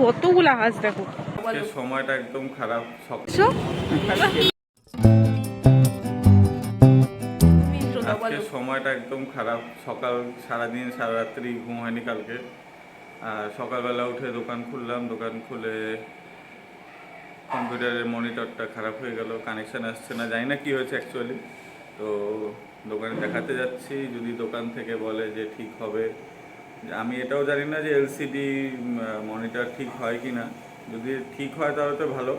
কতগুলা হাঁস দেখো। সময়টা একদম খারাপ। আজকে সময়টা একদম খারাপ। সকাল সারাদিন সারা রাত্রি ঘুম হয়নি কালকে। আর সকালবেলা উঠে দোকান খুললাম, দোকান খুলে কম্পিউটারের মনিটরটা খারাপ হয়ে গেল, কানেকশান আসছে না, জানি না কী হয়েছে অ্যাকচুয়ালি। তো দোকানে দেখাতে যাচ্ছি, যদি দোকান থেকে বলে যে ঠিক হবে। আমি এটাও জানি না যে এলসিডি মনিটর ঠিক হয় কি না। যদি ঠিক হয় তাহলে তো ভালো,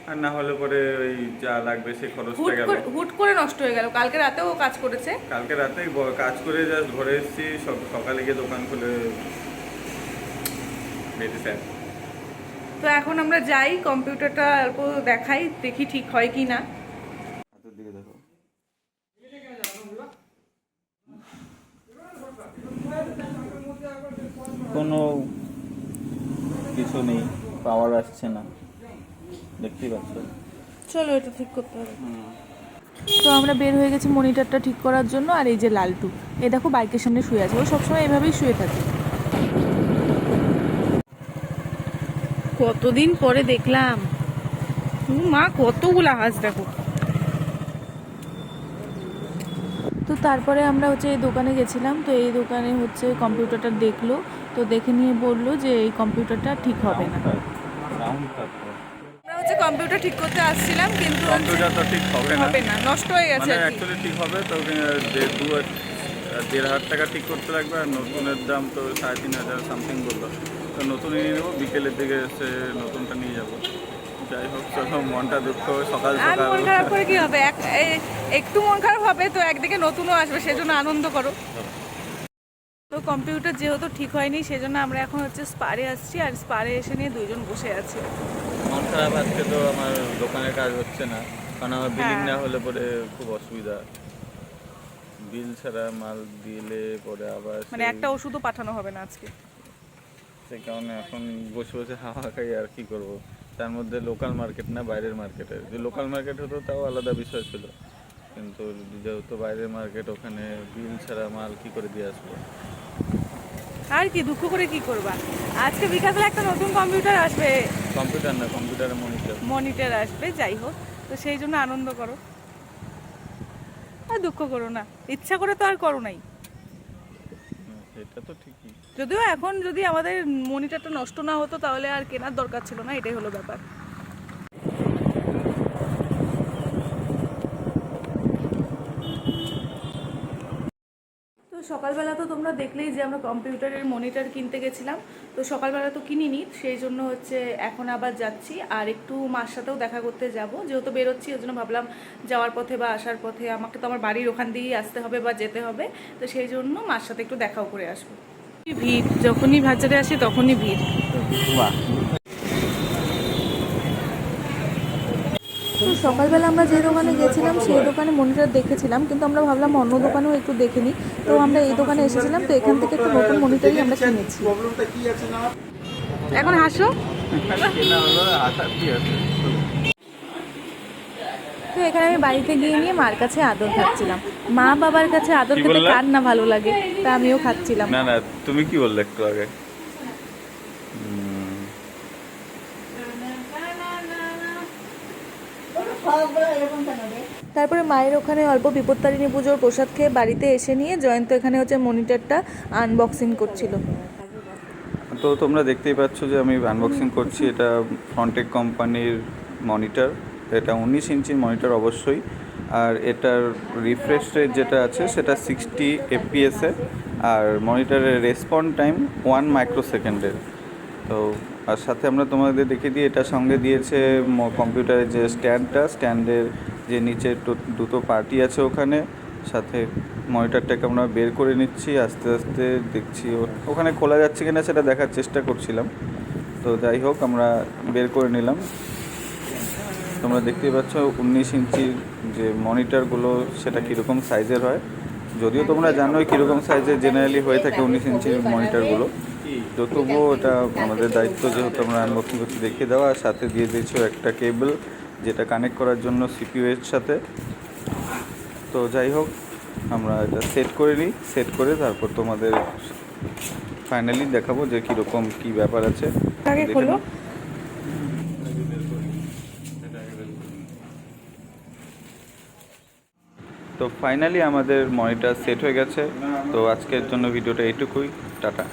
আর না হলে পরে ওই যা লাগবে সে খরচটা গেল। হুট করে নষ্ট হয়ে গেল। কালকে রাতেও কাজ করেছে, কালকে রাতে কাজ করে জাস্ট ঘরে এসেছি, সকালে গিয়ে দোকান খুলে বেরিয়েছে। তো এখন আমরা যাই, কম্পিউটারটা অল্প দেখাই, দেখি ঠিক হয় কি না। কোনো কিছু নেই, পাওয়ার আসছে না, দেখতেই পাচ্ছ। চলো এটা ঠিক করতে হবে। তো আমরা বের হয়ে গেছি মনিটরটা ঠিক করার জন্য। আর এই যে লালটু, এই দেখো বাইকের সামনে শুয়ে আছে, ও সবসময় এভাবেই শুয়ে থাকে। কতদিন পরে দেখলাম, মা কতগুলা হাঁস দেখো। তো তারপরে আমরা হচ্ছে এই দোকানে গেছিলাম। তো এই দোকানে হচ্ছে কম্পিউটারটা দেখলো, তো দেখে নিয়ে বললো যে এই কম্পিউটারটা ঠিক হবে না। আমরা হচ্ছে কম্পিউটার ঠিক করতে আসছিলাম, কিন্তু কম্পিউটারটা ঠিক হবে না, নষ্ট হয়ে গেছে। মানে অ্যাকচুয়ালি ঠিক হবে তো 1,500 টাকা ঠিক করতে লাগবে, আর নতুনের দাম তো 3,500 সামথিং বললো। তো নতুনই নিয়ে নেবো, বিকেলের দিকে এসে নতুনটা নিয়ে যাবো। যাই হোক, চলো, মনটা দুঃখ। সকাল সকাল মন খারাপ করে কি হবে? একটু মন খারাপ হবে তো একদিকে নতুনও আসবে, সেজন্য আনন্দ করো। তো কম্পিউটার যেহেতু ঠিক হয়নি, সেজন্য আমরা এখন হচ্ছে স্পারে আসছি, আর স্পারে এসে নিয়ে দুইজন বসে আছি। মন খারাপ। আজকে তো আমার দোকানের কাজ হচ্ছে না, কারণ আমার বিলিং না হলে পরে খুব অসুবিধা। বিল ছাড়া মাল দিলে পরে আবার মানে একটা ওষুধও পাঠানো হবে না আজকে। সে কারণে এখন বসে বসে হাওয়া খাই, আর কি করব। তার মধ্যে লোকাল মার্কেট না, বাইরের মার্কেটে। যদি লোকাল মার্কেট হতো তাও আলাদা বিষয় ছিল, কিন্তু যেহেতু বাইরের মার্কেট, ওখানে বিল ছাড়া মাল কি করে দিয়ে আসবো। আর কি দুঃখ করে কি করবা? আজকে বিকালে একটা নতুন কম্পিউটার আসবে। কম্পিউটার না, কম্পিউটারের মনিটর আসবে, যাই হোক। তো সেই জন্য আনন্দ করো, আর দুঃখ করো না। ইচ্ছা করে তো আর করো নাই। এটা তো ঠিকই। যদিও এখন যদি আমাদের মনিটরটা নষ্ট না হতো তাহলে আর কেনার দরকার ছিল না, এটাই হলো ব্যাপার। তো সকালবেলা তো তোমরা দেখলেই যে আমরা কম্পিউটারের মনিটর কিনতে গেছিলাম। তো সকালবেলা তো কিনিনি, সেই জন্য হচ্ছে এখন আবার যাচ্ছি। আর একটু মার সাথেও দেখা করতে যাব, যেহেতু বেরোচ্ছি ওই জন্য ভাবলাম যাওয়ার পথে বা আসার পথে আমাকে তো আমার বাড়ির ওখান দিয়েই আসতে হবে বা যেতে হবে। তো সেই জন্য মার সাথে একটু দেখাও করে আসবো। ভিড়, যখনই বাজারে আসি তখনই ভিড়। তো সকালবেলা আমরা যে দোকানে গেছিলাম সেই দোকানে মনিটর দেখেছিলাম, কিন্তু আমরা ভাবলাম অন্য দোকানেও একটু দেখে নিই। তো আমরা এই দোকানে এসেছিলাম, তো এখান থেকে একটা নতুন মনিটরই আমরা কিনেছি। এখন হাসো। তো এখানে আমি বাড়িতে গিয়ে নিয়ে মার কাছে আদর খাচ্ছিলাম। মা বাবার কাছে আদর খেতে কার না ভালো লাগে, তা আমিও খাচ্ছিলাম। না না, তুমি কি বললে একটু আগে? তারপরে মায়ের ওখানে অল্প বিপত্তারিণী পুজোর প্রসাদ খেয়ে বাড়িতে এসে নিয়ে জয়ন্ত এখানে হচ্ছে মনিটরটা আনবক্সিং করছিল। তো তোমরা দেখতেই পাচ্ছ যে আমি আনবক্সিং করছি। এটা ফ্রন্টেক কোম্পানির মনিটর। এটা 19 ইঞ্চির মনিটর অবশ্যই। আর এটার রিফ্রেশ রেট যেটা আছে সেটা 60 fps-এর, আর মনিটরের রেসপন্স টাইম 1 মাইক্রোসেকেন্ডের। তো আর সাথে আমরা তোমাদের দেখিয়ে দিই, এটার সঙ্গে দিয়েছে কম্পিউটারের যে স্ট্যান্ডের যে নিচে দুটো পার্টি আছে ওখানে। সাথে মনিটরটাকে আমরা বের করে নিচ্ছি, আস্তে আস্তে দেখছি ওখানে খোলা যাচ্ছে কিনা সেটা দেখার চেষ্টা করছিলাম। তো যাই হোক, আমরা বের করে নিলাম। তোমরা দেখতেই পাচ্ছ 19 ইঞ্চির যে মনিটরগুলো সেটা কীরকম সাইজের হয়। যদিও তোমরা জানোই কীরকম সাইজের জেনারেলি হয়ে থাকে 19 ইঞ্চির মনিটরগুলো। তো তবুও ওটা আমাদের দায়িত্ব, যেহেতু আমরা আনবক্সিং করতে দেখিয়ে দেওয়া। আর সাথে দিয়ে দিয়েছো একটা কেবল, যেটা কানেক্ট করার জন্য CPU এর সাথে। তো যাই হোক, আমরা এটা সেট করে নিই, সেট করে তারপর তোমাদের ফাইনালি দেখাবো যে কীরকম কী ব্যাপার আছে। আগে দেখে খোলো। নাও। তো ফাইনালি আমাদের মনিটর সেট হয়ে গেছে। তো আজকের জন্য ভিডিওটা এইটুকুই। টাটা।